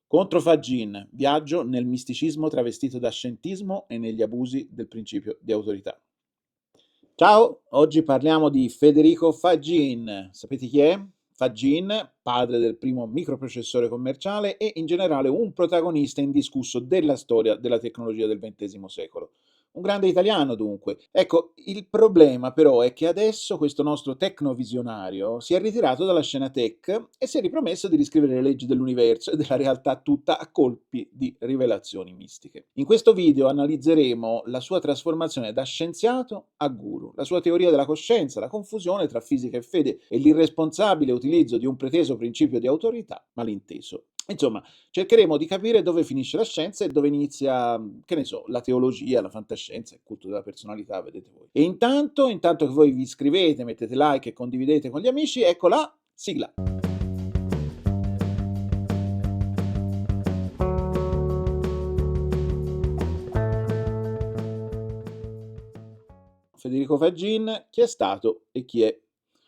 Contro Fagin, viaggio nel misticismo travestito da scientismo e negli abusi del principio di autorità. Ciao, oggi parliamo di Federico Fagin. Sapete chi è? Fagin, padre del primo microprocessore commerciale e in generale un protagonista indiscusso della storia della tecnologia del XX secolo. Un grande italiano dunque. Ecco, il problema però è che adesso questo nostro tecnovisionario si è ritirato dalla scena tech e si è ripromesso di riscrivere le leggi dell'universo e della realtà tutta a colpi di rivelazioni mistiche. In questo video analizzeremo la sua trasformazione da scienziato a guru, la sua teoria della coscienza, la confusione tra fisica e fede e l'irresponsabile utilizzo di un preteso principio di autorità malinteso. Insomma, cercheremo di capire dove finisce la scienza e dove inizia, che ne so, la teologia, la fantascienza, il culto della personalità, vedete voi. E intanto che voi vi iscrivete, mettete like e condividete con gli amici, ecco la sigla. Federico Fagin, chi è stato e chi è?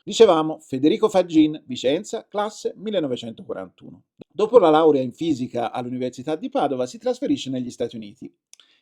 Dicevamo, Federico Fagin, Vicenza, classe 1941. Dopo la laurea in fisica all'Università di Padova si trasferisce negli Stati Uniti.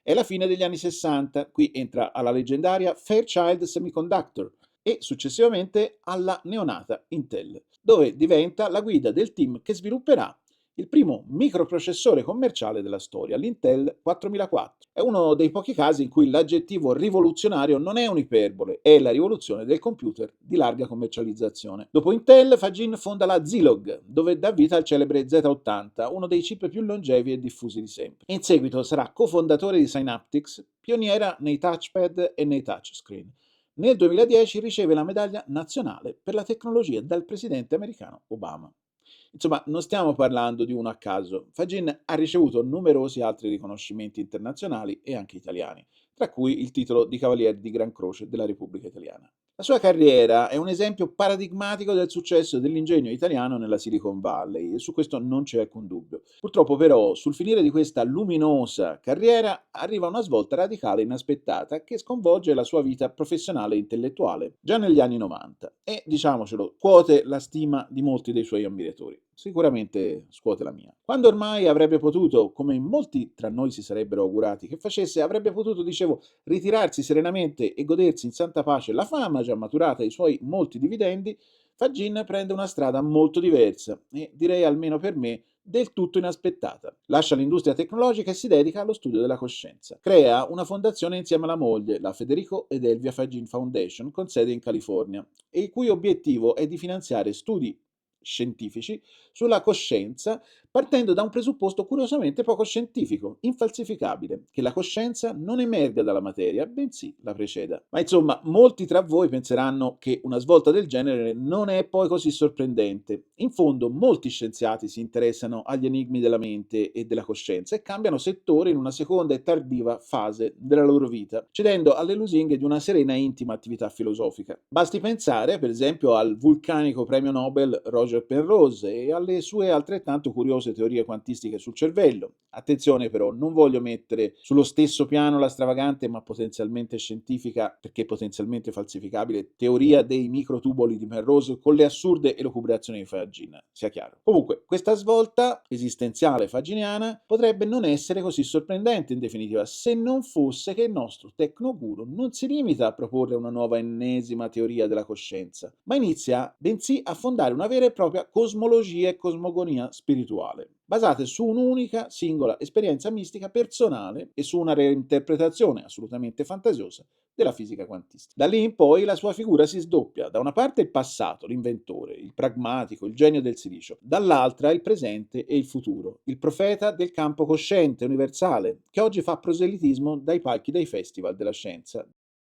È la fine degli anni 60, qui entra alla leggendaria Fairchild Semiconductor e successivamente alla neonata Intel, dove diventa la guida del team che svilupperà il primo microprocessore commerciale della storia, l'Intel 4004. È uno dei pochi casi in cui l'aggettivo rivoluzionario non è un'iperbole, è la rivoluzione del computer di larga commercializzazione. Dopo Intel, Fagin fonda la Zilog, dove dà vita al celebre Z80, uno dei chip più longevi e diffusi di sempre. In seguito sarà cofondatore di Synaptics, pioniera nei touchpad e nei touchscreen. Nel 2010 riceve la medaglia nazionale per la tecnologia dal presidente americano Obama. Insomma, non stiamo parlando di uno a caso. Fagin ha ricevuto numerosi altri riconoscimenti internazionali e anche italiani, tra cui il titolo di Cavaliere di Gran Croce della Repubblica Italiana. La sua carriera è un esempio paradigmatico del successo dell'ingegno italiano nella Silicon Valley e su questo non c'è alcun dubbio. Purtroppo però sul finire di questa luminosa carriera arriva una svolta radicale inaspettata che sconvolge la sua vita professionale e intellettuale già negli anni 90 e, diciamocelo, scuote la stima di molti dei suoi ammiratori. Sicuramente scuote la mia. Quando ormai avrebbe potuto, come molti tra noi si sarebbero augurati che facesse, avrebbe potuto, dicevo, ritirarsi serenamente e godersi in santa pace la fama già maturata e i suoi molti dividendi, Fagin prende una strada molto diversa e, direi almeno per me, del tutto inaspettata. Lascia l'industria tecnologica e si dedica allo studio della coscienza. Crea una fondazione insieme alla moglie, la Federico ed Elvia Fagin Foundation, con sede in California, e il cui obiettivo è di finanziare studi scientifici sulla coscienza, partendo da un presupposto curiosamente poco scientifico, infalsificabile, che la coscienza non emerga dalla materia, bensì la preceda. Ma insomma, molti tra voi penseranno che una svolta del genere non è poi così sorprendente. In fondo, molti scienziati si interessano agli enigmi della mente e della coscienza e cambiano settore in una seconda e tardiva fase della loro vita, cedendo alle lusinghe di una serena e intima attività filosofica. Basti pensare, per esempio, al vulcanico premio Nobel Roger Penrose e alle sue altrettanto curiose teorie quantistiche sul cervello. Attenzione però, non voglio mettere sullo stesso piano la stravagante ma potenzialmente scientifica, perché potenzialmente falsificabile, teoria dei microtuboli di Penrose con le assurde elucubrazioni di Fagin, sia chiaro. Comunque, questa svolta esistenziale faginiana potrebbe non essere così sorprendente in definitiva, se non fosse che il nostro tecnoguru non si limita a proporre una nuova ennesima teoria della coscienza, ma inizia bensì a fondare una vera e propria cosmologia e cosmogonia spirituale, basate su un'unica singola esperienza mistica personale e su una reinterpretazione assolutamente fantasiosa della fisica quantistica. Da lì in poi la sua figura si sdoppia: da una parte il passato, l'inventore, il pragmatico, il genio del silicio, dall'altra il presente e il futuro, il profeta del campo cosciente universale, che oggi fa proselitismo dai palchi dei festival della scienza.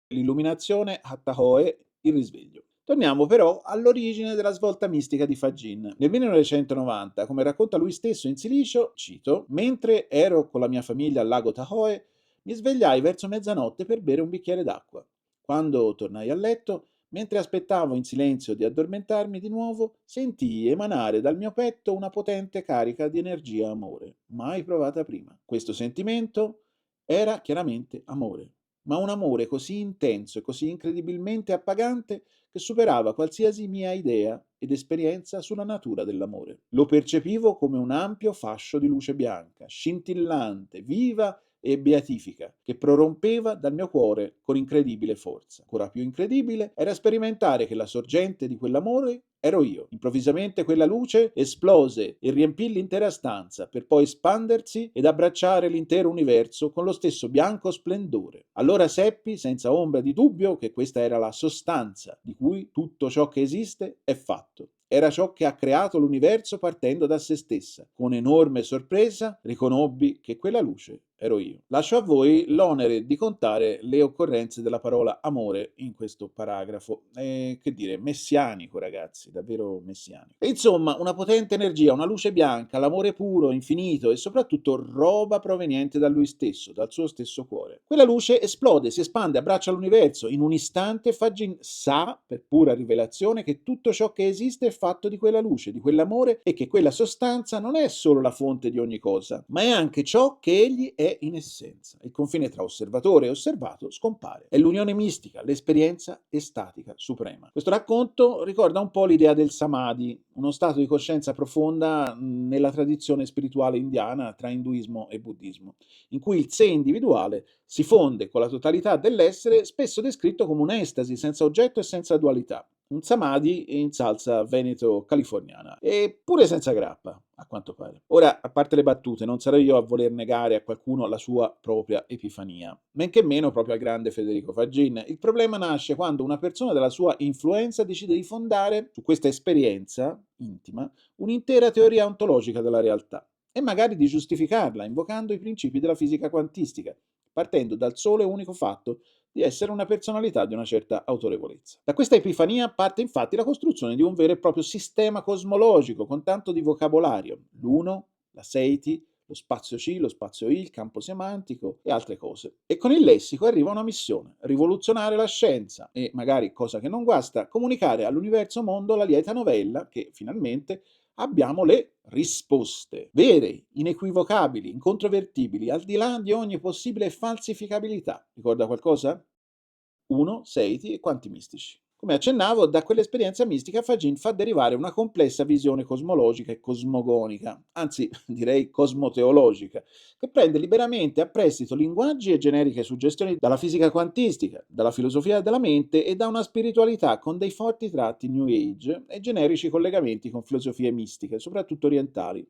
L'illuminazione, Hattahoe, il risveglio. Torniamo però all'origine della svolta mistica di Fagin. Nel 1990, come racconta lui stesso in Silicio, cito, mentre ero con la mia famiglia al lago Tahoe, mi svegliai verso mezzanotte per bere un bicchiere d'acqua. Quando tornai a letto, mentre aspettavo in silenzio di addormentarmi di nuovo, sentii emanare dal mio petto una potente carica di energia amore, mai provata prima. Questo sentimento era chiaramente amore, ma un amore così intenso e così incredibilmente appagante che superava qualsiasi mia idea ed esperienza sulla natura dell'amore. Lo percepivo come un ampio fascio di luce bianca, scintillante, viva e beatifica, che prorompeva dal mio cuore con incredibile forza. Ancora più incredibile era sperimentare che la sorgente di quell'amore ero io. Improvvisamente quella luce esplose e riempì l'intera stanza, per poi espandersi ed abbracciare l'intero universo con lo stesso bianco splendore. Allora seppi, senza ombra di dubbio, che questa era la sostanza di cui tutto ciò che esiste è fatto. Era ciò che ha creato l'universo partendo da se stessa. Con enorme sorpresa riconobbi che quella luce ero io. Lascio a voi l'onere di contare le occorrenze della parola amore in questo paragrafo. Che dire, messianico, ragazzi, davvero messianico. E insomma, una potente energia, una luce bianca, l'amore puro, infinito e soprattutto roba proveniente da lui stesso, dal suo stesso cuore. Quella luce esplode, si espande, abbraccia l'universo. In un istante Fagin sa, per pura rivelazione, che tutto ciò che esiste è fatto di quella luce, di quell'amore e che quella sostanza non è solo la fonte di ogni cosa, ma è anche ciò che egli è in essenza. Il confine tra osservatore e osservato scompare. È l'unione mistica, l'esperienza estatica suprema. Questo racconto ricorda un po' l'idea del samadhi, uno stato di coscienza profonda nella tradizione spirituale indiana tra induismo e buddismo, in cui il sé individuale si fonde con la totalità dell'essere, spesso descritto come un'estasi senza oggetto e senza dualità. Un samadhi in salsa veneto-californiana, e pure senza grappa, a quanto pare. Ora, a parte le battute, non sarò io a voler negare a qualcuno la sua propria epifania, men che meno proprio al grande Federico Fagin. Il problema nasce quando una persona della sua influenza decide di fondare su questa esperienza intima un'intera teoria ontologica della realtà e magari di giustificarla invocando i principi della fisica quantistica, partendo dal solo e unico fatto di essere una personalità di una certa autorevolezza. Da questa epifania parte infatti la costruzione di un vero e proprio sistema cosmologico con tanto di vocabolario, l'uno, la seiti, lo spazio C, lo spazio I, il campo semantico e altre cose. E con il lessico arriva una missione: rivoluzionare la scienza e, magari cosa che non guasta, comunicare all'universo mondo la lieta novella che finalmente abbiamo le risposte vere, inequivocabili, incontrovertibili, al di là di ogni possibile falsificabilità. Ricorda qualcosa? Uno, seiti e quanti mistici. Come accennavo, da quell'esperienza mistica Fagin fa derivare una complessa visione cosmologica e cosmogonica, anzi direi cosmoteologica, che prende liberamente a prestito linguaggi e generiche suggestioni dalla fisica quantistica, dalla filosofia della mente e da una spiritualità con dei forti tratti New Age e generici collegamenti con filosofie mistiche, soprattutto orientali,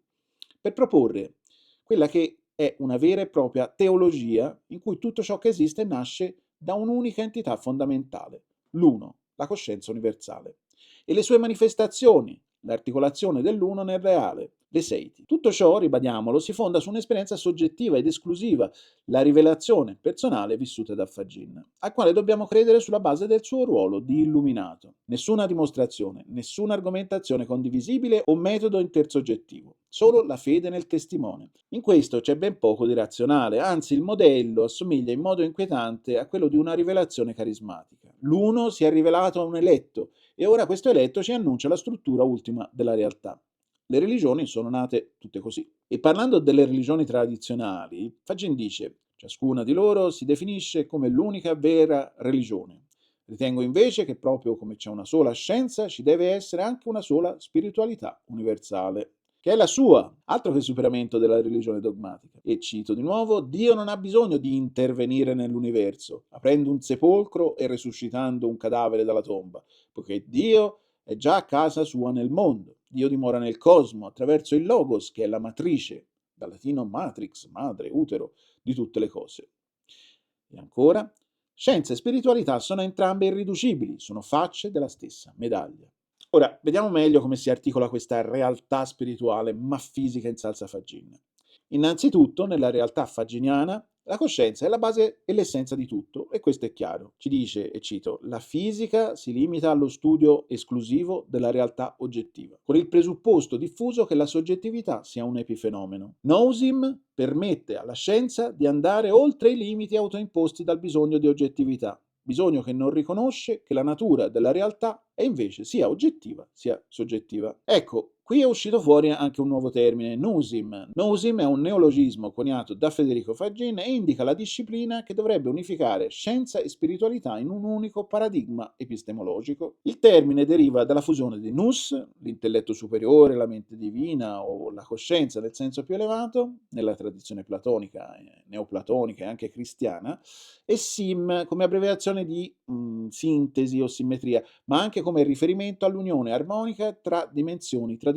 per proporre quella che è una vera e propria teologia in cui tutto ciò che esiste nasce da un'unica entità fondamentale, l'uno, la coscienza universale, e le sue manifestazioni, l'articolazione dell'uno nel reale, le seiti. Tutto ciò, ribadiamolo, si fonda su un'esperienza soggettiva ed esclusiva, la rivelazione personale vissuta da Fagin, al quale dobbiamo credere sulla base del suo ruolo di illuminato. Nessuna dimostrazione, nessuna argomentazione condivisibile o metodo intersoggettivo, solo la fede nel testimone. In questo c'è ben poco di razionale, anzi il modello assomiglia in modo inquietante a quello di una rivelazione carismatica. L'uno si è rivelato a un eletto e ora questo eletto ci annuncia la struttura ultima della realtà. Le religioni sono nate tutte così. E parlando delle religioni tradizionali, Fagin dice: ciascuna di loro si definisce come l'unica vera religione. Ritengo invece che proprio come c'è una sola scienza, ci deve essere anche una sola spiritualità universale, che è la sua, altro che superamento della religione dogmatica. E cito di nuovo: Dio non ha bisogno di intervenire nell'universo, aprendo un sepolcro e resuscitando un cadavere dalla tomba, poiché Dio è già a casa sua nel mondo. Dio dimora nel cosmo attraverso il Logos, che è la matrice, dal latino matrix, madre, utero, di tutte le cose. E ancora, scienza e spiritualità sono entrambe irriducibili, sono facce della stessa medaglia. Ora, vediamo meglio come si articola questa realtà spirituale ma fisica in salsa Fagin. Innanzitutto, nella realtà faginiana, la coscienza è la base e l'essenza di tutto, e questo è chiaro. Ci dice, e cito: la fisica si limita allo studio esclusivo della realtà oggettiva, con il presupposto diffuso che la soggettività sia un epifenomeno. Nousim permette alla scienza di andare oltre i limiti autoimposti dal bisogno di oggettività, bisogno che non riconosce che la natura della realtà è invece sia oggettiva sia soggettiva. Ecco, Qui è uscito fuori anche un nuovo termine, Nusim. Nusim è un neologismo coniato da Federico Faggin e indica la disciplina che dovrebbe unificare scienza e spiritualità in un unico paradigma epistemologico. Il termine deriva dalla fusione di nous, l'intelletto superiore, la mente divina o la coscienza nel senso più elevato, nella tradizione platonica, neoplatonica e anche cristiana, e sim come abbreviazione di sintesi o simmetria, ma anche come riferimento all'unione armonica tra dimensioni tradizionalmente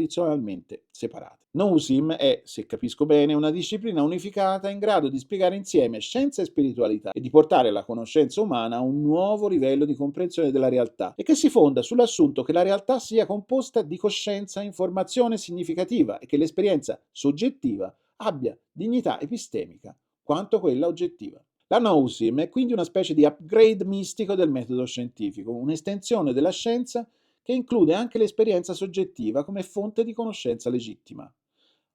separate. Nousim è, se capisco bene, una disciplina unificata in grado di spiegare insieme scienza e spiritualità e di portare la conoscenza umana a un nuovo livello di comprensione della realtà e che si fonda sull'assunto che la realtà sia composta di coscienza, informazione significativa e che l'esperienza soggettiva abbia dignità epistemica quanto quella oggettiva. La Nousim è quindi una specie di upgrade mistico del metodo scientifico, un'estensione della scienza che include anche l'esperienza soggettiva come fonte di conoscenza legittima,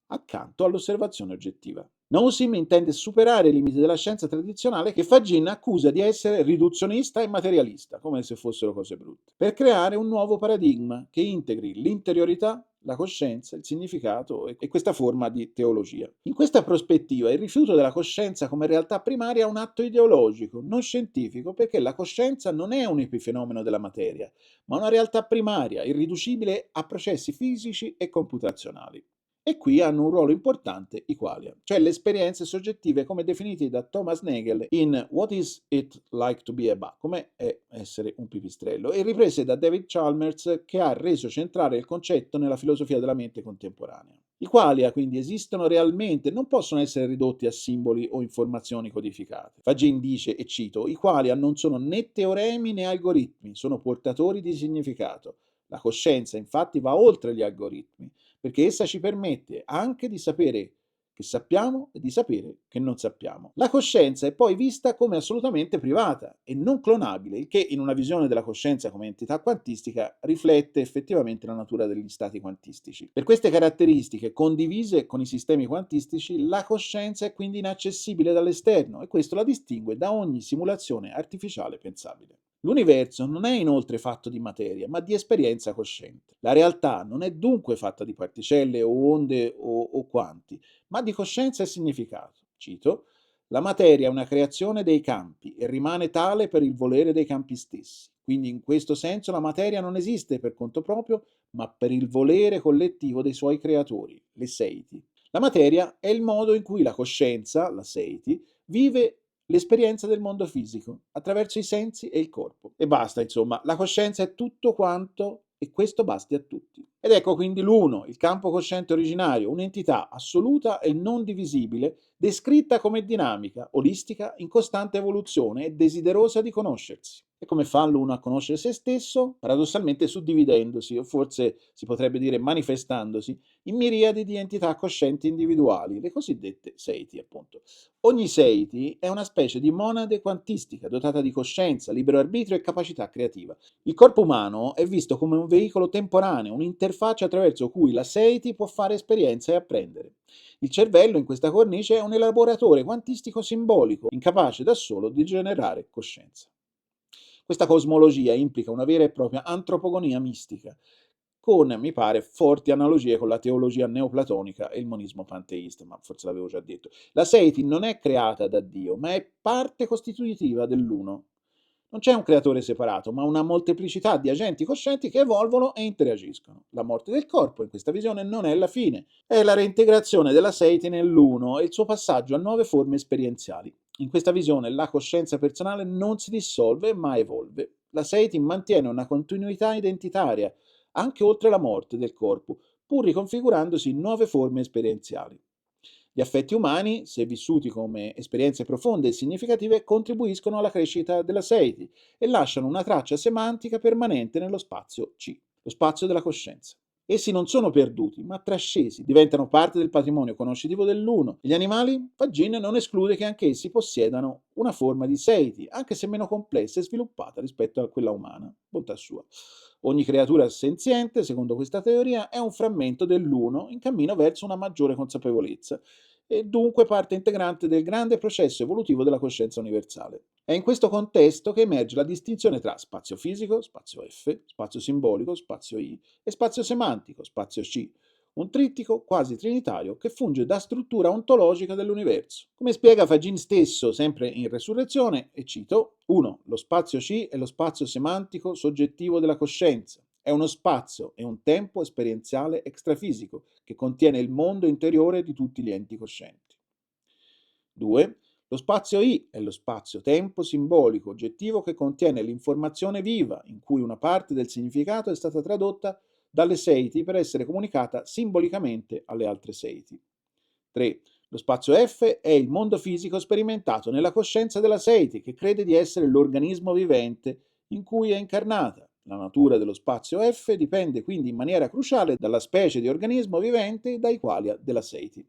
accanto all'osservazione oggettiva. Nousim intende superare i limiti della scienza tradizionale che Fagin accusa di essere riduzionista e materialista, come se fossero cose brutte, per creare un nuovo paradigma che integri l'interiorità, la coscienza, il significato e questa forma di teologia. In questa prospettiva il rifiuto della coscienza come realtà primaria è un atto ideologico, non scientifico, perché la coscienza non è un epifenomeno della materia, ma una realtà primaria, irriducibile a processi fisici e computazionali. E qui hanno un ruolo importante i qualia, cioè le esperienze soggettive come definite da Thomas Nagel in What is it like to be a bug? Come è essere un pipistrello? E riprese da David Chalmers che ha reso centrale il concetto nella filosofia della mente contemporanea. I qualia quindi esistono realmente, non possono essere ridotti a simboli o informazioni codificate. Fagin dice, e cito, i qualia non sono né teoremi né algoritmi, sono portatori di significato. La coscienza infatti va oltre gli algoritmi perché essa ci permette anche di sapere che sappiamo e di sapere che non sappiamo. La coscienza è poi vista come assolutamente privata e non clonabile, il che in una visione della coscienza come entità quantistica riflette effettivamente la natura degli stati quantistici. Per queste caratteristiche condivise con i sistemi quantistici, la coscienza è quindi inaccessibile dall'esterno e questo la distingue da ogni simulazione artificiale pensabile. L'universo non è inoltre fatto di materia, ma di esperienza cosciente. La realtà non è dunque fatta di particelle o onde o quanti, ma di coscienza e significato. Cito, la materia è una creazione dei campi e rimane tale per il volere dei campi stessi. Quindi in questo senso la materia non esiste per conto proprio, ma per il volere collettivo dei suoi creatori, le seiti. La materia è il modo in cui la coscienza, la seiti, vive l'esperienza del mondo fisico attraverso i sensi e il corpo. E basta, insomma, la coscienza è tutto quanto e questo basti a tutti. Ed ecco quindi l'uno, il campo cosciente originario, un'entità assoluta e non divisibile, descritta come dinamica, olistica, in costante evoluzione e desiderosa di conoscersi. E come fa l'uno a conoscere se stesso? Paradossalmente suddividendosi, o forse si potrebbe dire manifestandosi, in miriadi di entità coscienti individuali, le cosiddette seiti, appunto. Ogni seiti è una specie di monade quantistica dotata di coscienza, libero arbitrio e capacità creativa. Il corpo umano è visto come un veicolo temporaneo, un'interfaccia attraverso cui la seiti può fare esperienza e apprendere. Il cervello in questa cornice è un elaboratore quantistico simbolico, incapace da solo di generare coscienza. Questa cosmologia implica una vera e propria antropogonia mistica, con, mi pare, forti analogie con la teologia neoplatonica e il monismo panteista, ma forse l'avevo già detto. La Seiti non è creata da Dio, ma è parte costitutiva dell'uno. Non c'è un creatore separato, ma una molteplicità di agenti coscienti che evolvono e interagiscono. La morte del corpo, in questa visione, non è la fine, è la reintegrazione della Seiti nell'uno e il suo passaggio a nuove forme esperienziali. In questa visione la coscienza personale non si dissolve, ma evolve. La Seiti mantiene una continuità identitaria, anche oltre la morte del corpo, pur riconfigurandosi in nuove forme esperienziali. Gli affetti umani, se vissuti come esperienze profonde e significative, contribuiscono alla crescita della Seiti e lasciano una traccia semantica permanente nello spazio C, lo spazio della coscienza. Essi non sono perduti, ma trascesi, diventano parte del patrimonio conoscitivo dell'uno. Gli animali, Fagin non esclude che anch'essi possiedano una forma di Seiti, anche se meno complessa e sviluppata rispetto a quella umana. Bontà sua. Ogni creatura senziente, secondo questa teoria, è un frammento dell'uno in cammino verso una maggiore consapevolezza. e dunque parte integrante del grande processo evolutivo della coscienza universale. È in questo contesto che emerge la distinzione tra spazio fisico, spazio F, spazio simbolico, spazio I, e spazio semantico, spazio C, un trittico quasi trinitario che funge da struttura ontologica dell'universo. Come spiega Fagin stesso, sempre in Resurrezione, e cito: 1. Lo spazio C è lo spazio semantico soggettivo della coscienza. È uno spazio e un tempo esperienziale extrafisico che contiene il mondo interiore di tutti gli enti coscienti. 2. Lo spazio I è lo spazio-tempo simbolico oggettivo che contiene l'informazione viva, in cui una parte del significato è stata tradotta dalle seiti per essere comunicata simbolicamente alle altre seiti. 3. Lo spazio F è il mondo fisico sperimentato nella coscienza della seiti, che crede di essere l'organismo vivente in cui è incarnata. La natura dello spazio F dipende quindi in maniera cruciale dalla specie di organismo vivente dai quali della seiti.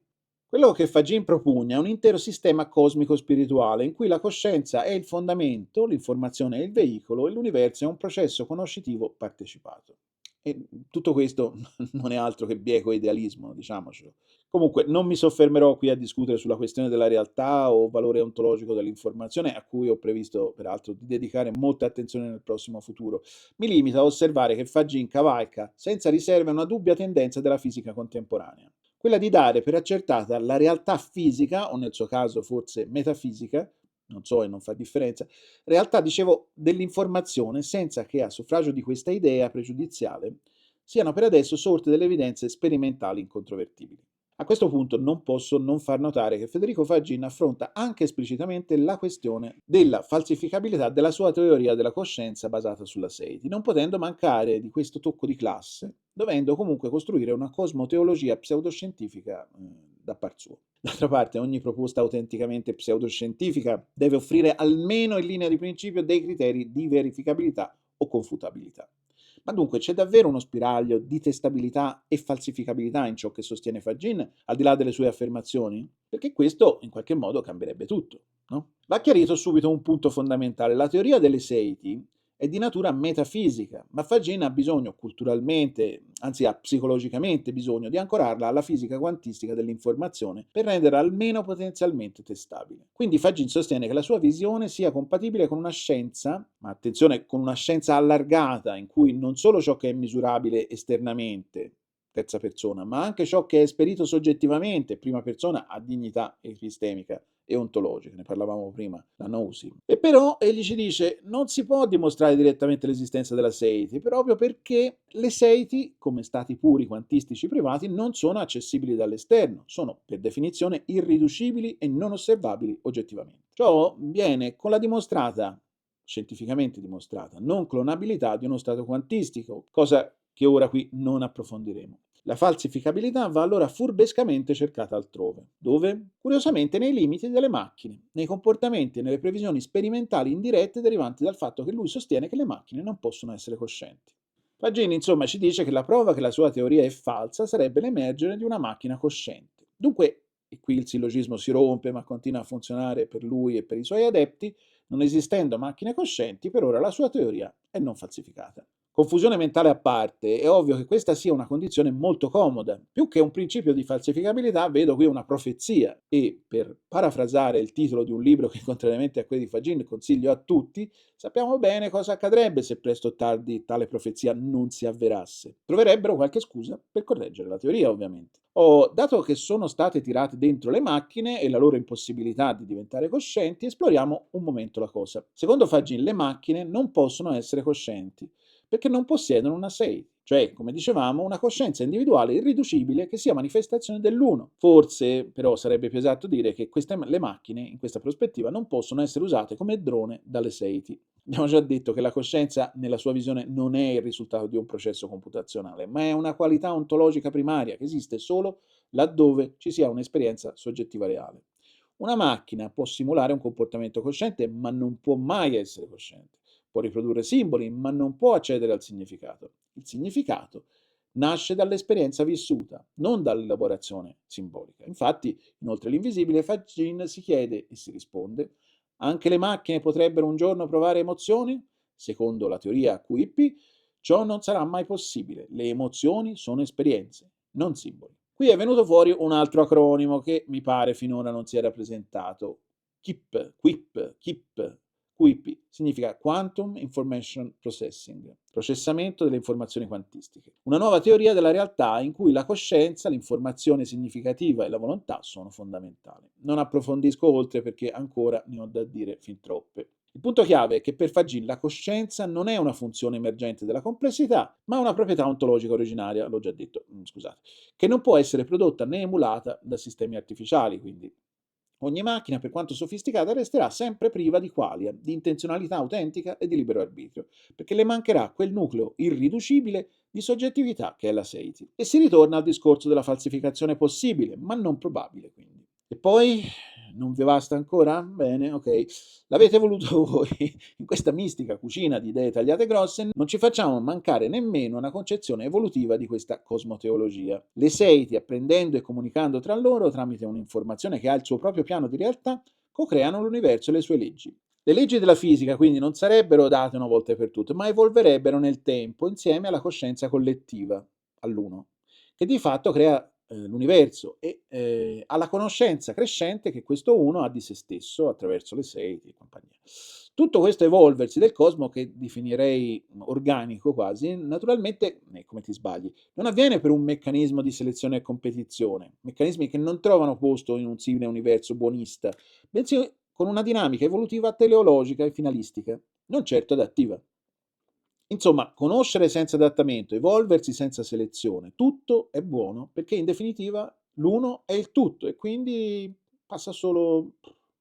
Quello che Fagin propugna è un intero sistema cosmico-spirituale in cui la coscienza è il fondamento, l'informazione è il veicolo e l'universo è un processo conoscitivo partecipato. E tutto questo non è altro che bieco idealismo, diciamocelo. Comunque, non mi soffermerò qui a discutere sulla questione della realtà o valore ontologico dell'informazione, a cui ho previsto peraltro di dedicare molta attenzione nel prossimo futuro. Mi limito a osservare che Fagin cavalca senza riserve una dubbia tendenza della fisica contemporanea, quella di dare per accertata la realtà fisica, o nel suo caso forse metafisica, non so e non fa differenza, realtà, dicevo, dell'informazione, senza che a suffragio di questa idea pregiudiziale siano per adesso sorte delle evidenze sperimentali incontrovertibili. A questo punto non posso non far notare che Federico Fagin affronta anche esplicitamente la questione della falsificabilità della sua teoria della coscienza basata sulla Seiti, non potendo mancare di questo tocco di classe, dovendo comunque costruire una cosmoteologia pseudoscientifica da par suo. D'altra parte, ogni proposta autenticamente pseudoscientifica deve offrire almeno in linea di principio dei criteri di verificabilità o confutabilità. Ma dunque c'è davvero uno spiraglio di testabilità e falsificabilità in ciò che sostiene Fagin, al di là delle sue affermazioni? Perché questo in qualche modo cambierebbe tutto, no? Va chiarito subito un punto fondamentale. La teoria delle seiti è di natura metafisica, ma Fagin ha bisogno culturalmente, anzi ha psicologicamente bisogno di ancorarla alla fisica quantistica dell'informazione per renderla almeno potenzialmente testabile. Quindi Fagin sostiene che la sua visione sia compatibile con una scienza, ma attenzione, con una scienza allargata, in cui non solo ciò che è misurabile esternamente, terza persona, ma anche ciò che è esperito soggettivamente, prima persona, ha dignità epistemica e ontologiche, ne parlavamo prima, la gnosi. E però egli ci dice: non si può dimostrare direttamente l'esistenza della Seiti, proprio perché le Seiti, come stati puri quantistici privati, non sono accessibili dall'esterno, sono per definizione irriducibili e non osservabili oggettivamente. Ciò viene con la dimostrata, scientificamente dimostrata, non clonabilità di uno stato quantistico, cosa che ora qui non approfondiremo. La falsificabilità va allora furbescamente cercata altrove. Dove? Curiosamente nei limiti delle macchine, nei comportamenti e nelle previsioni sperimentali indirette derivanti dal fatto che lui sostiene che le macchine non possono essere coscienti. Pagini insomma ci dice che la prova che la sua teoria è falsa sarebbe l'emergere di una macchina cosciente. Dunque, e qui il sillogismo si rompe ma continua a funzionare per lui e per i suoi adepti, non esistendo macchine coscienti, per ora la sua teoria è non falsificata. Confusione mentale a parte, è ovvio che questa sia una condizione molto comoda. Più che un principio di falsificabilità, vedo qui una profezia. E, per parafrasare il titolo di un libro che, contrariamente a quelli di Fagin, consiglio a tutti, sappiamo bene cosa accadrebbe se presto o tardi tale profezia non si avverasse. Troverebbero qualche scusa per correggere la teoria, ovviamente. Dato che sono state tirate dentro le macchine e la loro impossibilità di diventare coscienti, esploriamo un momento la cosa. Secondo Fagin, le macchine non possono essere coscienti perché non possiedono una sei, cioè, come dicevamo, una coscienza individuale irriducibile che sia manifestazione dell'uno. Forse, però, sarebbe più esatto dire che le macchine, in questa prospettiva, non possono essere usate come drone dalle seiti. Abbiamo già detto che la coscienza, nella sua visione, non è il risultato di un processo computazionale, ma è una qualità ontologica primaria che esiste solo laddove ci sia un'esperienza soggettiva reale. Una macchina può simulare un comportamento cosciente, ma non può mai essere cosciente. Può riprodurre simboli, ma non può accedere al significato. Il significato nasce dall'esperienza vissuta, non dall'elaborazione simbolica. Infatti, inoltre l'invisibile, Fagin si chiede e si risponde: anche le macchine potrebbero un giorno provare emozioni? Secondo la teoria QIP, ciò non sarà mai possibile. Le emozioni sono esperienze, non simboli. Qui è venuto fuori un altro acronimo che mi pare finora non si era presentato. QIP, significa Quantum Information Processing, processamento delle informazioni quantistiche. Una nuova teoria della realtà in cui la coscienza, l'informazione significativa e la volontà sono fondamentali. Non approfondisco oltre perché ancora ne ho da dire fin troppe. Il punto chiave è che per Fagin la coscienza non è una funzione emergente della complessità, ma una proprietà ontologica originaria, l'ho già detto, scusate, che non può essere prodotta né emulata da sistemi artificiali, quindi ogni macchina, per quanto sofisticata, resterà sempre priva di qualia, di intenzionalità autentica e di libero arbitrio, perché le mancherà quel nucleo irriducibile di soggettività che è la Seiti. E si ritorna al discorso della falsificazione possibile, ma non probabile, quindi. E poi, non vi basta ancora? Bene, ok. L'avete voluto voi. In questa mistica cucina di idee tagliate grosse non ci facciamo mancare nemmeno una concezione evolutiva di questa cosmoteologia. Le Seiti, apprendendo e comunicando tra loro tramite un'informazione che ha il suo proprio piano di realtà, co-creano l'universo e le sue leggi. Le leggi della fisica quindi non sarebbero date una volta per tutte, ma evolverebbero nel tempo insieme alla coscienza collettiva, all'uno, che di fatto crea l'universo e alla conoscenza crescente che questo uno ha di se stesso attraverso le Seiti e compagnia. Tutto questo evolversi del cosmo, che definirei organico quasi, naturalmente, come ti sbagli, non avviene per un meccanismo di selezione e competizione, meccanismi che non trovano posto in un simile universo buonista, bensì con una dinamica evolutiva teleologica e finalistica, non certo adattiva. Insomma, conoscere senza adattamento, evolversi senza selezione, tutto è buono perché in definitiva l'uno è il tutto e quindi passa solo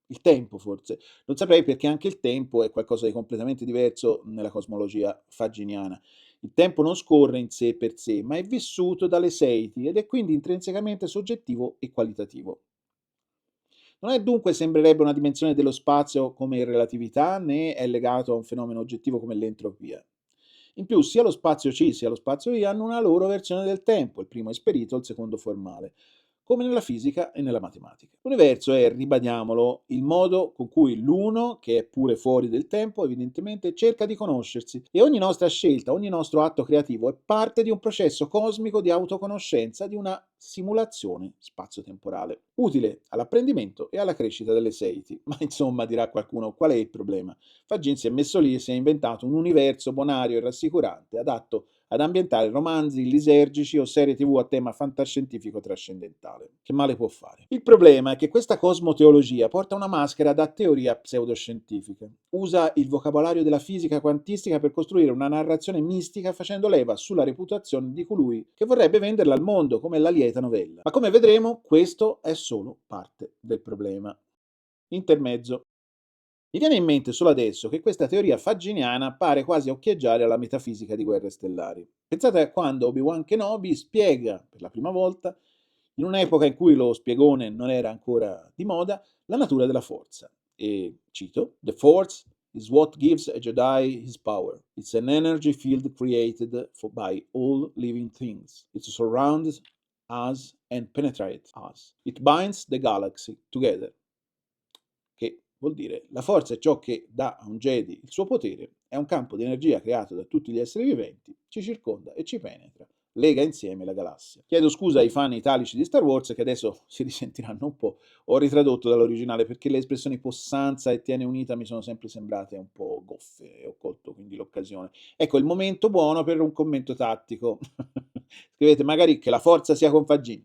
il tempo forse. Non saprei perché anche il tempo è qualcosa di completamente diverso nella cosmologia faginiana. Il tempo non scorre in sé per sé, ma è vissuto dalle Seiti ed è quindi intrinsecamente soggettivo e qualitativo. Non è dunque, sembrerebbe, una dimensione dello spazio come irrelatività, né è legato a un fenomeno oggettivo come l'entropia. In più, sia lo spazio C sia lo spazio I hanno una loro versione del tempo, il primo esperito, il secondo formale, come nella fisica e nella matematica. L'universo è, ribadiamolo, il modo con cui l'uno, che è pure fuori del tempo, evidentemente cerca di conoscersi e ogni nostra scelta, ogni nostro atto creativo è parte di un processo cosmico di autoconoscenza, di una simulazione spazio-temporale, utile all'apprendimento e alla crescita delle Seiti. Ma insomma, dirà qualcuno, qual è il problema? Fagin si è messo lì e si è inventato un universo bonario e rassicurante, adatto ad ambientare romanzi lisergici o serie TV a tema fantascientifico trascendentale. Che male può fare? Il problema è che questa cosmoteologia porta una maschera da teoria pseudoscientifica. Usa il vocabolario della fisica quantistica per costruire una narrazione mistica facendo leva sulla reputazione di colui che vorrebbe venderla al mondo come la lieta novella. Ma come vedremo, questo è solo parte del problema. Intermezzo. Mi viene in mente solo adesso che questa teoria faginiana pare quasi occhieggiare alla metafisica di Guerre Stellari. Pensate a quando Obi-Wan Kenobi spiega per la prima volta, in un'epoca in cui lo spiegone non era ancora di moda, la natura della forza. E cito: The Force is what gives a Jedi his power. It's an energy field created by all living things. It surrounds us and penetrates us. It binds the galaxy together. Che vuol dire la forza è ciò che dà a un Jedi il suo potere, è un campo di energia creato da tutti gli esseri viventi, ci circonda e ci penetra, lega insieme la galassia. Chiedo scusa ai fan italici di Star Wars che adesso si risentiranno un po', ho ritradotto dall'originale perché le espressioni possanza e tiene unita mi sono sempre sembrate un po' goffe e ho colto quindi l'occasione. Ecco il momento buono per un commento tattico. Scrivete magari che la forza sia con Fagin.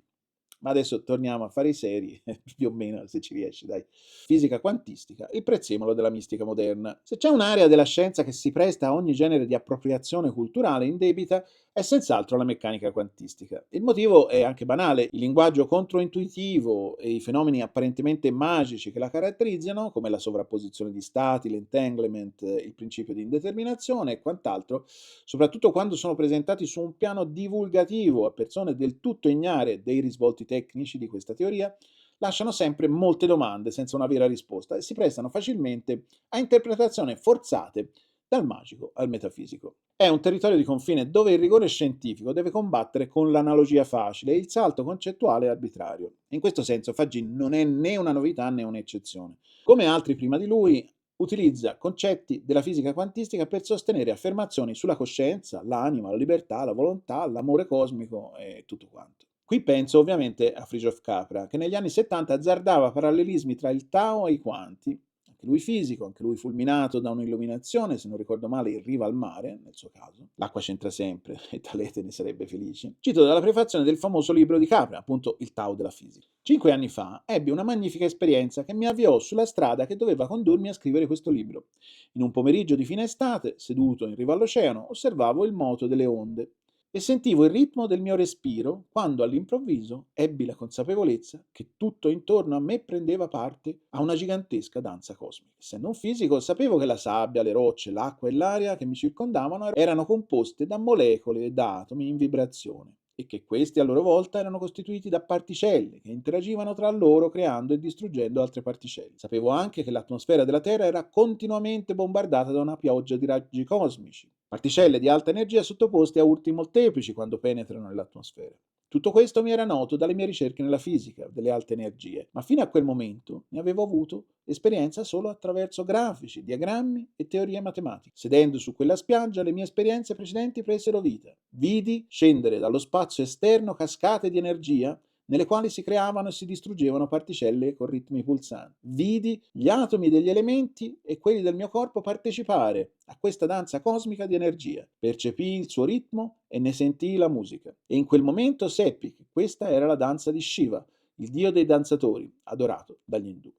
Ma adesso torniamo a fare i seri, più o meno, se ci riesci, dai. Fisica quantistica, il prezzemolo della mistica moderna. Se c'è un'area della scienza che si presta a ogni genere di appropriazione culturale indebita, è senz'altro la meccanica quantistica. Il motivo è anche banale: il linguaggio controintuitivo e i fenomeni apparentemente magici che la caratterizzano, come la sovrapposizione di stati, l'entanglement, il principio di indeterminazione e quant'altro, soprattutto quando sono presentati su un piano divulgativo a persone del tutto ignare dei risvolti tecnici di questa teoria, lasciano sempre molte domande senza una vera risposta e si prestano facilmente a interpretazioni forzate dal magico al metafisico. È un territorio di confine dove il rigore scientifico deve combattere con l'analogia facile e il salto concettuale arbitrario. In questo senso Fagin non è né una novità né un'eccezione. Come altri prima di lui, utilizza concetti della fisica quantistica per sostenere affermazioni sulla coscienza, l'anima, la libertà, la volontà, l'amore cosmico e tutto quanto. Qui penso ovviamente a Fritjof Capra, che negli anni 70 azzardava parallelismi tra il Tao e i quanti, anche lui fisico, anche lui fulminato da un'illuminazione, se non ricordo male in riva al mare, nel suo caso. L'acqua c'entra sempre e Talete ne sarebbe felice. Cito dalla prefazione del famoso libro di Capra, appunto Il Tao della fisica. 5 anni fa ebbi una magnifica esperienza che mi avviò sulla strada che doveva condurmi a scrivere questo libro. In un pomeriggio di fine estate, seduto in riva all'oceano, osservavo il moto delle onde e sentivo il ritmo del mio respiro quando all'improvviso ebbi la consapevolezza che tutto intorno a me prendeva parte a una gigantesca danza cosmica. Essendo un fisico, sapevo che la sabbia, le rocce, l'acqua e l'aria che mi circondavano erano composte da molecole e da atomi in vibrazione e che questi a loro volta erano costituiti da particelle che interagivano tra loro creando e distruggendo altre particelle. Sapevo anche che l'atmosfera della Terra era continuamente bombardata da una pioggia di raggi cosmici, particelle di alta energia sottoposte a urti molteplici quando penetrano nell'atmosfera. Tutto questo mi era noto dalle mie ricerche nella fisica delle alte energie, ma fino a quel momento ne avevo avuto esperienza solo attraverso grafici, diagrammi e teorie matematiche. Sedendo su quella spiaggia, le mie esperienze precedenti presero vita. Vidi scendere dallo spazio esterno cascate di energia nelle quali si creavano e si distruggevano particelle con ritmi pulsanti. Vidi gli atomi degli elementi e quelli del mio corpo partecipare a questa danza cosmica di energia. Percepii il suo ritmo e ne sentii la musica. E in quel momento seppi che questa era la danza di Shiva, il dio dei danzatori, adorato dagli indù.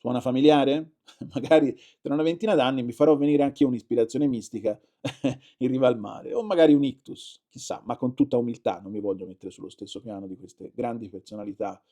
Suona familiare? Magari tra una ventina d'anni mi farò venire anche io un'ispirazione mistica in riva al mare, o magari un ictus, chissà, ma con tutta umiltà, non mi voglio mettere sullo stesso piano di queste grandi personalità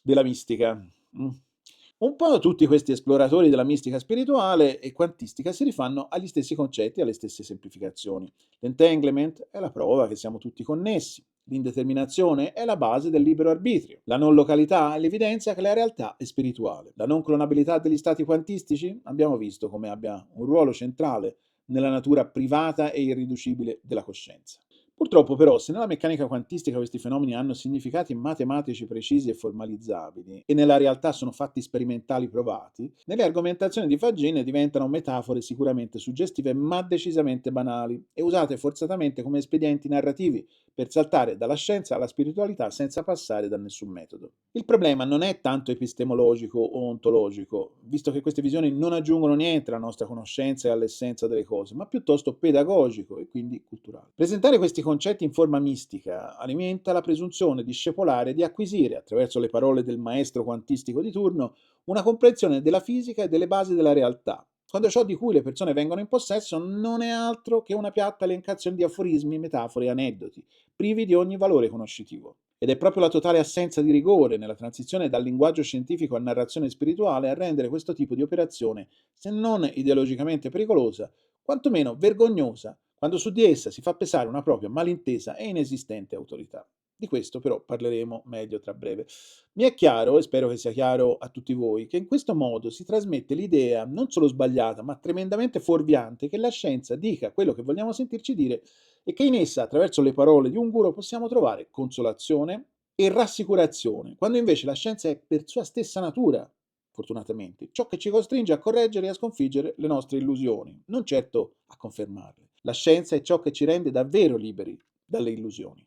della mistica. Un po' tutti questi esploratori della mistica spirituale e quantistica si rifanno agli stessi concetti e alle stesse semplificazioni. L'entanglement è la prova che siamo tutti connessi. L'indeterminazione è la base del libero arbitrio. La non località è l'evidenza che la realtà è spirituale. La non clonabilità degli stati quantistici abbiamo visto come abbia un ruolo centrale nella natura privata e irriducibile della coscienza. Purtroppo però, se nella meccanica quantistica questi fenomeni hanno significati matematici precisi e formalizzabili e nella realtà sono fatti sperimentali provati, nelle argomentazioni di Fagin diventano metafore sicuramente suggestive ma decisamente banali e usate forzatamente come espedienti narrativi per saltare dalla scienza alla spiritualità senza passare da nessun metodo. Il problema non è tanto epistemologico o ontologico, visto che queste visioni non aggiungono niente alla nostra conoscenza e all'essenza delle cose, ma piuttosto pedagogico e quindi culturale. Presentare questi concetti in forma mistica alimenta la presunzione discepolare di acquisire, attraverso le parole del maestro quantistico di turno, una comprensione della fisica e delle basi della realtà, quando ciò di cui le persone vengono in possesso non è altro che una piatta elencazione di aforismi, metafore e aneddoti, privi di ogni valore conoscitivo. Ed è proprio la totale assenza di rigore nella transizione dal linguaggio scientifico a narrazione spirituale a rendere questo tipo di operazione, se non ideologicamente pericolosa, quantomeno vergognosa, quando su di essa si fa pesare una propria malintesa e inesistente autorità. Di questo però parleremo meglio tra breve. Mi è chiaro, e spero che sia chiaro a tutti voi, che in questo modo si trasmette l'idea, non solo sbagliata, ma tremendamente fuorviante, che la scienza dica quello che vogliamo sentirci dire e che in essa, attraverso le parole di un guru, possiamo trovare consolazione e rassicurazione, quando invece la scienza è per sua stessa natura, fortunatamente, ciò che ci costringe a correggere e a sconfiggere le nostre illusioni, non certo a confermarle. La scienza è ciò che ci rende davvero liberi dalle illusioni.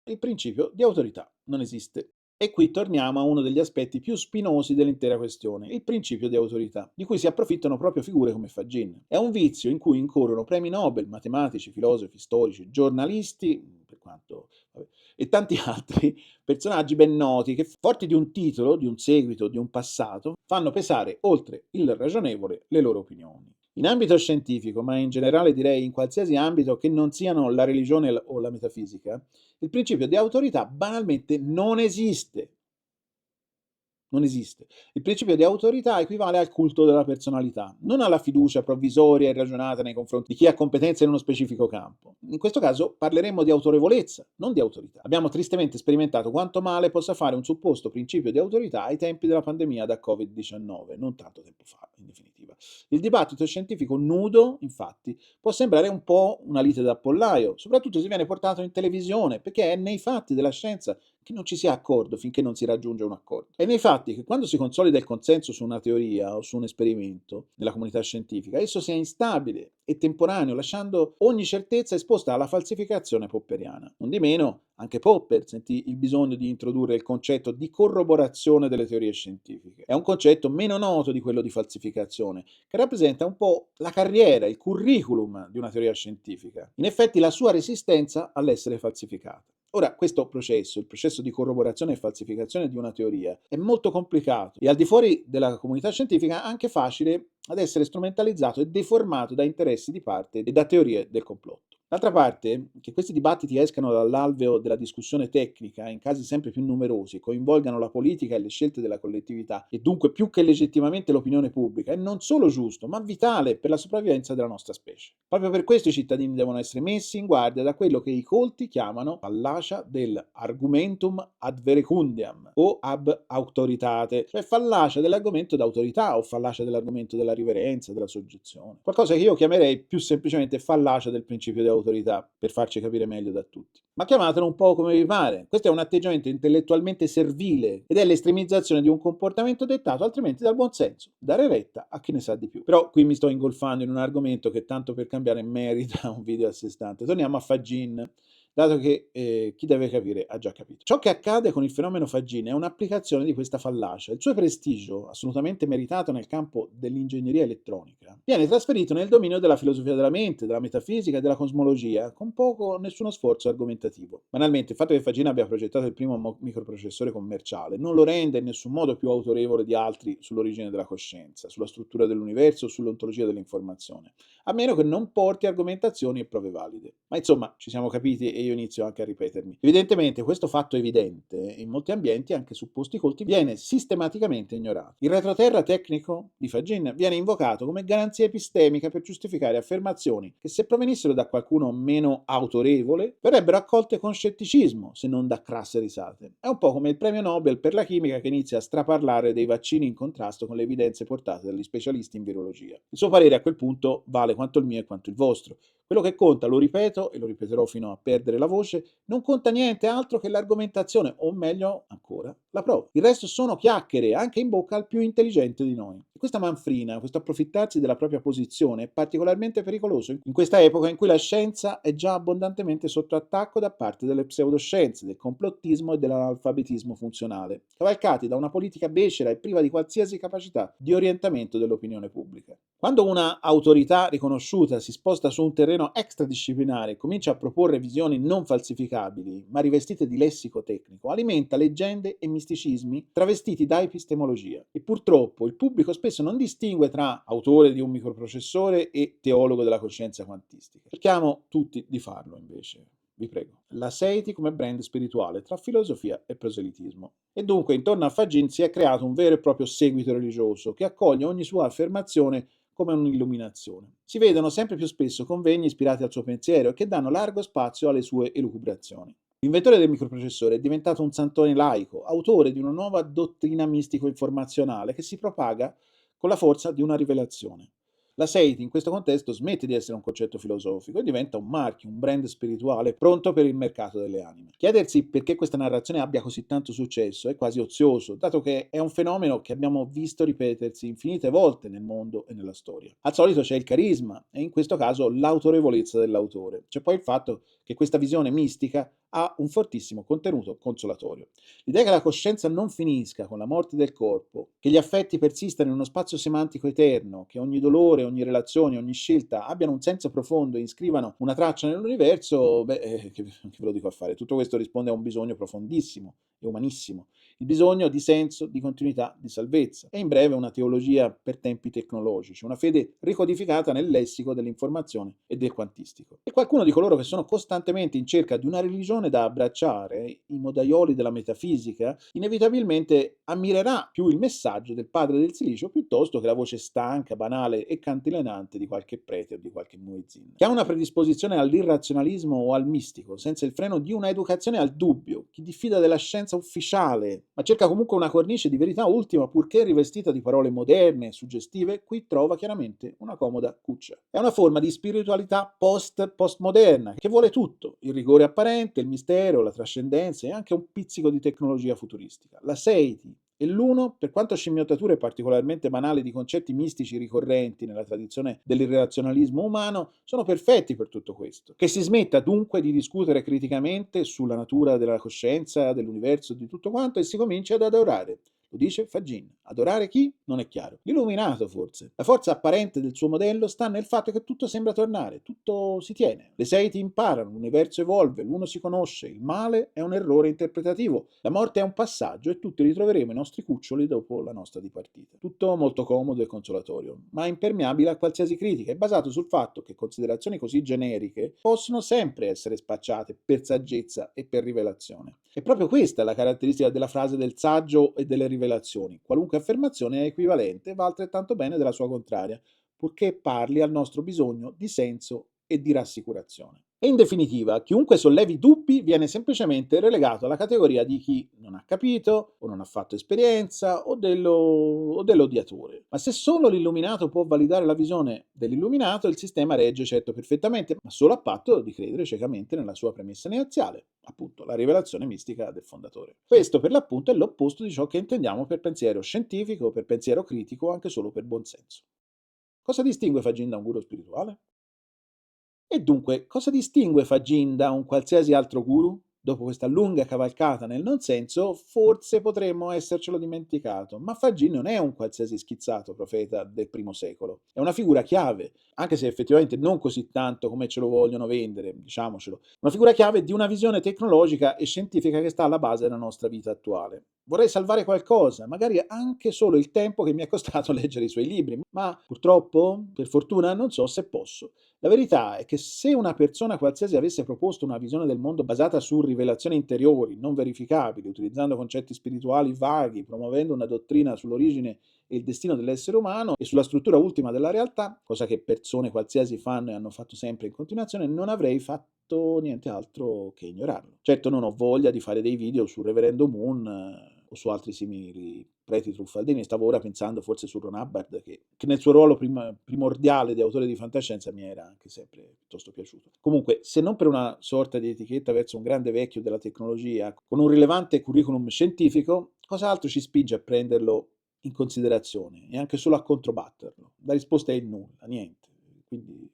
Il principio di autorità non esiste. E qui torniamo a uno degli aspetti più spinosi dell'intera questione, il principio di autorità, di cui si approfittano proprio figure come Fagin. È un vizio in cui incorrono premi Nobel, matematici, filosofi, storici, giornalisti, per quanto, e tanti altri personaggi ben noti che, forti di un titolo, di un seguito, di un passato, fanno pesare oltre il ragionevole le loro opinioni. In ambito scientifico, ma in generale direi in qualsiasi ambito che non siano la religione o la metafisica, il principio di autorità banalmente non esiste. Non esiste. Il principio di autorità equivale al culto della personalità, non alla fiducia provvisoria e ragionata nei confronti di chi ha competenze in uno specifico campo. In questo caso parleremmo di autorevolezza, non di autorità. Abbiamo tristemente sperimentato quanto male possa fare un supposto principio di autorità ai tempi della pandemia da Covid-19, non tanto tempo fa, in definitiva. Il dibattito scientifico nudo, infatti, può sembrare un po' una lite da pollaio, soprattutto se viene portato in televisione, perché è nei fatti della scienza che non ci sia accordo finché non si raggiunge un accordo. E nei fatti che quando si consolida il consenso su una teoria o su un esperimento nella comunità scientifica, esso sia instabile e temporaneo, lasciando ogni certezza esposta alla falsificazione popperiana. Non di meno, anche Popper sentì il bisogno di introdurre il concetto di corroborazione delle teorie scientifiche. È un concetto meno noto di quello di falsificazione, che rappresenta un po' la carriera, il curriculum di una teoria scientifica. In effetti la sua resistenza all'essere falsificata. Ora, questo processo, il processo di corroborazione e falsificazione di una teoria, è molto complicato e al di fuori della comunità scientifica anche facile ad essere strumentalizzato e deformato da interessi di parte e da teorie del complotto. D'altra parte, che questi dibattiti escano dall'alveo della discussione tecnica in casi sempre più numerosi, coinvolgano la politica e le scelte della collettività e dunque più che legittimamente l'opinione pubblica, è non solo giusto, ma vitale per la sopravvivenza della nostra specie. Proprio per questo i cittadini devono essere messi in guardia da quello che i colti chiamano fallacia del argumentum ad verecundiam o ab autoritate, cioè fallacia dell'argomento d'autorità o fallacia dell'argomento della riverenza, della soggezione. Qualcosa che io chiamerei più semplicemente fallacia del principio di autorità, per farci capire meglio da tutti. Ma chiamatelo un po' come vi pare. Questo è un atteggiamento intellettualmente servile ed è l'estremizzazione di un comportamento dettato altrimenti dal buonsenso, dare retta a chi ne sa di più. Però qui mi sto ingolfando in un argomento che tanto per cambiare merita un video a sé stante. Torniamo a Fagin, dato che chi deve capire ha già capito. Ciò che accade con il fenomeno Fagin è un'applicazione di questa fallacia. Il suo prestigio, assolutamente meritato nel campo dell'ingegneria elettronica, viene trasferito nel dominio della filosofia della mente, della metafisica e della cosmologia, con poco o nessuno sforzo argomentativo. Banalmente, il fatto che Fagin abbia progettato il primo microprocessore commerciale non lo rende in nessun modo più autorevole di altri sull'origine della coscienza, sulla struttura dell'universo o sull'ontologia dell'informazione, a meno che non porti argomentazioni e prove valide. Ma insomma, ci siamo capiti e io inizio anche a ripetermi. Evidentemente questo fatto evidente in molti ambienti, anche supposti colti, viene sistematicamente ignorato. Il retroterra tecnico di Fagin viene invocato come garanzia epistemica per giustificare affermazioni che, se provenissero da qualcuno meno autorevole, verrebbero accolte con scetticismo, se non da crasse risate. È un po' come il premio Nobel per la chimica che inizia a straparlare dei vaccini in contrasto con le evidenze portate dagli specialisti in virologia. Il suo parere a quel punto vale quanto il mio e quanto il vostro. Quello che conta, lo ripeto e lo ripeterò fino a perdere la voce, non conta niente altro che l'argomentazione, o meglio ancora, la prova. Il resto sono chiacchiere, anche in bocca al più intelligente di noi. E questa manfrina, questo approfittarsi della propria posizione è particolarmente pericoloso in questa epoca in cui la scienza è già abbondantemente sotto attacco da parte delle pseudoscienze, del complottismo e dell'analfabetismo funzionale, cavalcati da una politica becera e priva di qualsiasi capacità di orientamento dell'opinione pubblica. Quando una autorità riconosciuta si sposta su un terreno extradisciplinare e comincia a proporre visioni non falsificabili, ma rivestite di lessico tecnico, alimenta leggende e misticismi travestiti da epistemologia. E purtroppo il pubblico spesso non distingue tra autore di un microprocessore e teologo della coscienza quantistica. Cerchiamo tutti di farlo invece. Vi prego. La Seiti come brand spirituale tra filosofia e proselitismo. E dunque intorno a Fagin si è creato un vero e proprio seguito religioso che accoglie ogni sua affermazione come un'illuminazione. Si vedono sempre più spesso convegni ispirati al suo pensiero e che danno largo spazio alle sue elucubrazioni. L'inventore del microprocessore è diventato un santone laico, autore di una nuova dottrina mistico-informazionale che si propaga con la forza di una rivelazione. La Seiti in questo contesto smette di essere un concetto filosofico e diventa un marchio, un brand spirituale pronto per il mercato delle anime. Chiedersi perché questa narrazione abbia così tanto successo è quasi ozioso, dato che è un fenomeno che abbiamo visto ripetersi infinite volte nel mondo e nella storia. Al solito c'è il carisma e in questo caso l'autorevolezza dell'autore. C'è poi il fatto che questa visione mistica ha un fortissimo contenuto consolatorio. L'idea che la coscienza non finisca con la morte del corpo, che gli affetti persistano in uno spazio semantico eterno, che ogni dolore, ogni relazione, ogni scelta abbiano un senso profondo e iscrivano una traccia nell'universo, che ve lo dico a fare? Tutto questo risponde a un bisogno profondissimo e umanissimo, il bisogno di senso, di continuità, di salvezza. E in breve una teologia per tempi tecnologici, una fede ricodificata nel lessico dell'informazione e del quantistico. E qualcuno di coloro che sono costantemente in cerca di una religione da abbracciare, i modaioli della metafisica, inevitabilmente ammirerà più il messaggio del padre del silicio piuttosto che la voce stanca, banale e cantilenante di qualche prete o di qualche muezzin. Chi ha una predisposizione all'irrazionalismo o al mistico, senza il freno di una educazione al dubbio, chi diffida della scienza ufficiale, ma cerca comunque una cornice di verità ultima, purché rivestita di parole moderne e suggestive, qui trova chiaramente una comoda cuccia. È una forma di spiritualità postmoderna, che vuole tutto: il rigore apparente, il mistero, la trascendenza e anche un pizzico di tecnologia futuristica. La Seiti e l'uno, per quanto scimmiottature particolarmente banali di concetti mistici ricorrenti nella tradizione dell'irrazionalismo umano, sono perfetti per tutto questo. Che si smetta dunque di discutere criticamente sulla natura della coscienza, dell'universo, di tutto quanto, e si comincia ad adorare. Lo dice Fagin. Adorare chi? Non è chiaro. L'illuminato, forse. La forza apparente del suo modello sta nel fatto che tutto sembra tornare, tutto si tiene. Le Seiti imparano, l'universo evolve, l'uno si conosce, il male è un errore interpretativo, la morte è un passaggio e tutti ritroveremo i nostri cuccioli dopo la nostra dipartita. Tutto molto comodo e consolatorio, ma impermeabile a qualsiasi critica, e basato sul fatto che considerazioni così generiche possono sempre essere spacciate per saggezza e per rivelazione. E proprio questa è la caratteristica della frase del saggio e delle rivelazioni: qualunque affermazione è equivalente, va altrettanto bene della sua contraria, purché parli al nostro bisogno di senso e di rassicurazione. E in definitiva, chiunque sollevi dubbi viene semplicemente relegato alla categoria di chi non ha capito, o non ha fatto esperienza, o dell'odiatore. Ma se solo l'illuminato può validare la visione dell'illuminato, il sistema regge certo perfettamente, ma solo a patto di credere ciecamente nella sua premessa iniziale, appunto la rivelazione mistica del fondatore. Questo per l'appunto è l'opposto di ciò che intendiamo per pensiero scientifico, per pensiero critico o anche solo per buonsenso. Cosa distingue Fagin da un guru spirituale? E dunque, cosa distingue Fagin da un qualsiasi altro guru? Dopo questa lunga cavalcata nel non senso, forse potremmo essercelo dimenticato, ma Fagin non è un qualsiasi schizzato profeta del primo secolo. È una figura chiave, anche se effettivamente non così tanto come ce lo vogliono vendere, diciamocelo. Una figura chiave di una visione tecnologica e scientifica che sta alla base della nostra vita attuale. Vorrei salvare qualcosa, magari anche solo il tempo che mi è costato leggere i suoi libri, ma purtroppo, per fortuna, non so se posso. La verità è che se una persona qualsiasi avesse proposto una visione del mondo basata su rivelazioni interiori, non verificabili, utilizzando concetti spirituali vaghi, promuovendo una dottrina sull'origine e il destino dell'essere umano e sulla struttura ultima della realtà, cosa che persone qualsiasi fanno e hanno fatto sempre in continuazione, non avrei fatto niente altro che ignorarlo. Certo, non ho voglia di fare dei video sul Reverendo Moon o su altri simili preti truffaldini. Stavo ora pensando forse su Ron Hubbard, che nel suo ruolo primordiale di autore di fantascienza mi era anche sempre piuttosto piaciuto. Comunque, se non per una sorta di etichetta verso un grande vecchio della tecnologia con un rilevante curriculum scientifico, cos'altro ci spinge a prenderlo in considerazione e anche solo a controbatterlo? La risposta è il nulla, niente. Quindi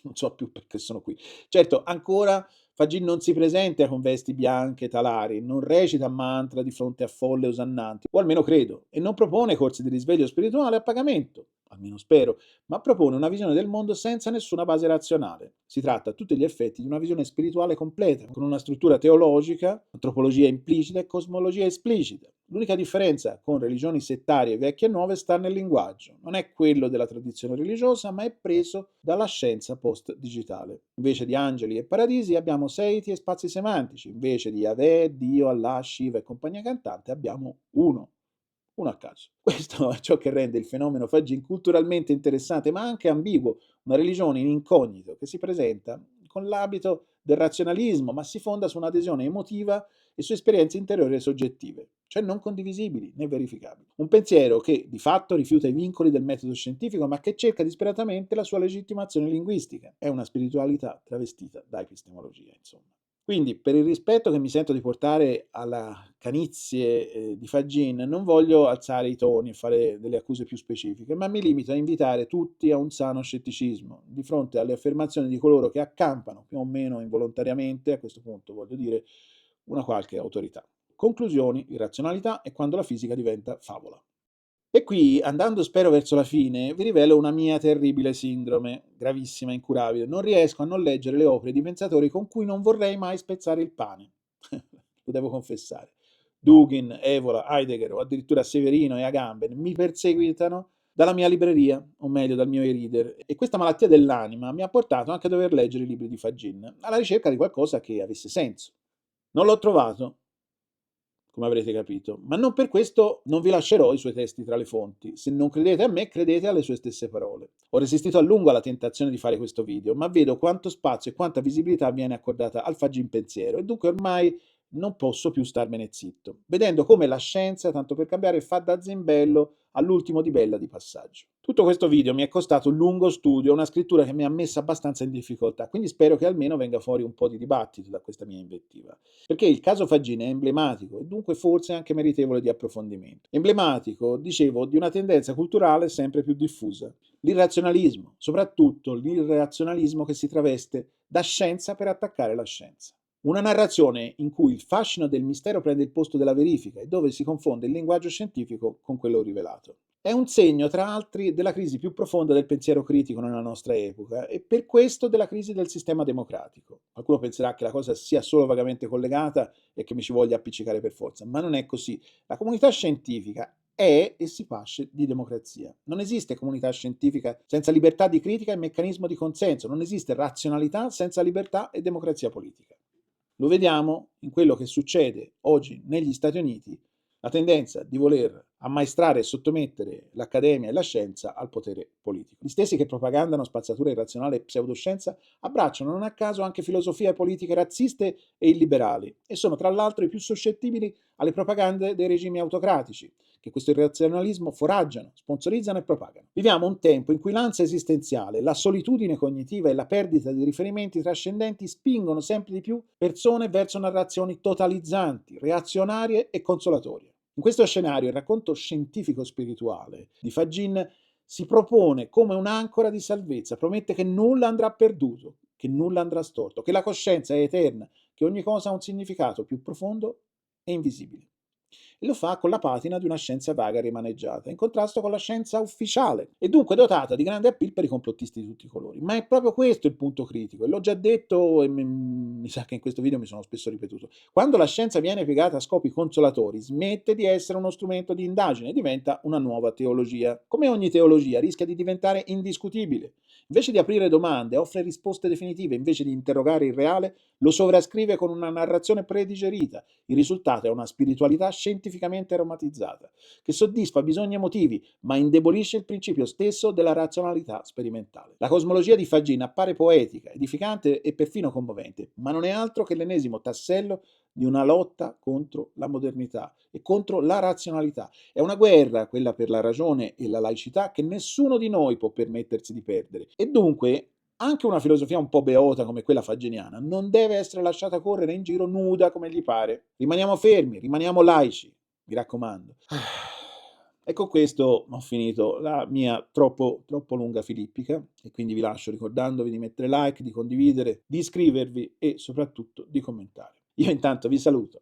non so più perché sono qui. Certo, ancora Fagin non si presenta con vesti bianche talari, non recita mantra di fronte a folle osannanti, o almeno credo, e non propone corsi di risveglio spirituale a pagamento, almeno spero, ma propone una visione del mondo senza nessuna base razionale. Si tratta a tutti gli effetti di una visione spirituale completa, con una struttura teologica, antropologia implicita e cosmologia esplicita. L'unica differenza con religioni settarie vecchie e nuove sta nel linguaggio. Non è quello della tradizione religiosa, ma è preso dalla scienza post-digitale. Invece di angeli e paradisi abbiamo seiti e spazi semantici. Invece di Yahweh, Dio, Allah, Shiva e compagnia cantante abbiamo uno a caso. Questo è ciò che rende il fenomeno Fagin culturalmente interessante, ma anche ambiguo, una religione in incognito che si presenta con l'abito del razionalismo, ma si fonda su un'adesione emotiva e su esperienze interiori e soggettive, cioè non condivisibili né verificabili. Un pensiero che di fatto rifiuta i vincoli del metodo scientifico, ma che cerca disperatamente la sua legittimazione linguistica. È una spiritualità travestita da epistemologia, insomma. Quindi, per il rispetto che mi sento di portare alla canizie di Fagin, non voglio alzare i toni e fare delle accuse più specifiche, ma mi limito a invitare tutti a un sano scetticismo di fronte alle affermazioni di coloro che accampano, più o meno involontariamente, a questo punto voglio dire, una qualche autorità. Conclusioni, irrazionalità e quando la fisica diventa favola. E qui, andando spero verso la fine, vi rivelo una mia terribile sindrome, gravissima e incurabile. Non riesco a non leggere le opere di pensatori con cui non vorrei mai spezzare il pane. Lo devo confessare. Dugin, Evola, Heidegger o addirittura Severino e Agamben mi perseguitano dalla mia libreria, o meglio dal mio e-reader, e questa malattia dell'anima mi ha portato anche a dover leggere i libri di Fagin, alla ricerca di qualcosa che avesse senso. Non l'ho trovato, come avrete capito, ma non per questo non vi lascerò i suoi testi tra le fonti. Se non credete a me, credete alle sue stesse parole. Ho resistito a lungo alla tentazione di fare questo video, ma vedo quanto spazio e quanta visibilità viene accordata al Fagin pensiero, e dunque ormai non posso più starmene zitto, vedendo come la scienza, tanto per cambiare, fa da zimbello all'ultimo di bella di passaggio. Tutto questo video mi è costato un lungo studio, una scrittura che mi ha messa abbastanza in difficoltà, quindi spero che almeno venga fuori un po' di dibattito da questa mia invettiva, perché il caso Fagin è emblematico e dunque forse anche meritevole di approfondimento. Emblematico, dicevo, di una tendenza culturale sempre più diffusa. L'irrazionalismo, soprattutto l'irrazionalismo che si traveste da scienza per attaccare la scienza. Una narrazione in cui il fascino del mistero prende il posto della verifica e dove si confonde il linguaggio scientifico con quello rivelato. È un segno, tra altri, della crisi più profonda del pensiero critico nella nostra epoca e per questo della crisi del sistema democratico. Qualcuno penserà che la cosa sia solo vagamente collegata e che mi ci voglia appiccicare per forza, ma non è così. La comunità scientifica è e si pasce di democrazia. Non esiste comunità scientifica senza libertà di critica e meccanismo di consenso, non esiste razionalità senza libertà e democrazia politica. Lo vediamo in quello che succede oggi negli Stati Uniti, la tendenza di voler ammaestrare e sottomettere l'accademia e la scienza al potere politico. Gli stessi che propagandano spazzatura irrazionale e pseudoscienza abbracciano non a caso anche filosofie politiche razziste e illiberali e sono tra l'altro i più suscettibili alle propagande dei regimi autocratici, che questo irrazionalismo foraggiano, sponsorizzano e propagano. Viviamo un tempo in cui l'ansia esistenziale, la solitudine cognitiva e la perdita di riferimenti trascendenti spingono sempre di più persone verso narrazioni totalizzanti, reazionarie e consolatorie. In questo scenario il racconto scientifico-spirituale di Fagin si propone come un'ancora di salvezza, promette che nulla andrà perduto, che nulla andrà storto, che la coscienza è eterna, che ogni cosa ha un significato più profondo e invisibile. E lo fa con la patina di una scienza vaga e rimaneggiata, in contrasto con la scienza ufficiale, e dunque dotata di grande appeal per i complottisti di tutti i colori. Ma è proprio questo il punto critico, e l'ho già detto e mi sa che in questo video mi sono spesso ripetuto. Quando la scienza viene piegata a scopi consolatori, smette di essere uno strumento di indagine e diventa una nuova teologia. Come ogni teologia, rischia di diventare indiscutibile. Invece di aprire domande, offre risposte definitive, invece di interrogare il reale, lo sovrascrive con una narrazione predigerita. Il risultato è una spiritualità scientificamente aromatizzata, che soddisfa bisogni emotivi, ma indebolisce il principio stesso della razionalità sperimentale. La cosmologia di Fagin appare poetica, edificante e perfino commovente, ma non è altro che l'ennesimo tassello di una lotta contro la modernità e contro la razionalità. È una guerra, quella per la ragione e la laicità, che nessuno di noi può permettersi di perdere. E dunque anche una filosofia un po' beota come quella faginiana non deve essere lasciata correre in giro nuda come gli pare. Rimaniamo fermi, rimaniamo laici, mi raccomando. E con questo ho finito la mia troppo lunga filippica e quindi vi lascio ricordandovi di mettere like, di condividere, di iscrivervi e soprattutto di commentare. Io intanto vi saluto.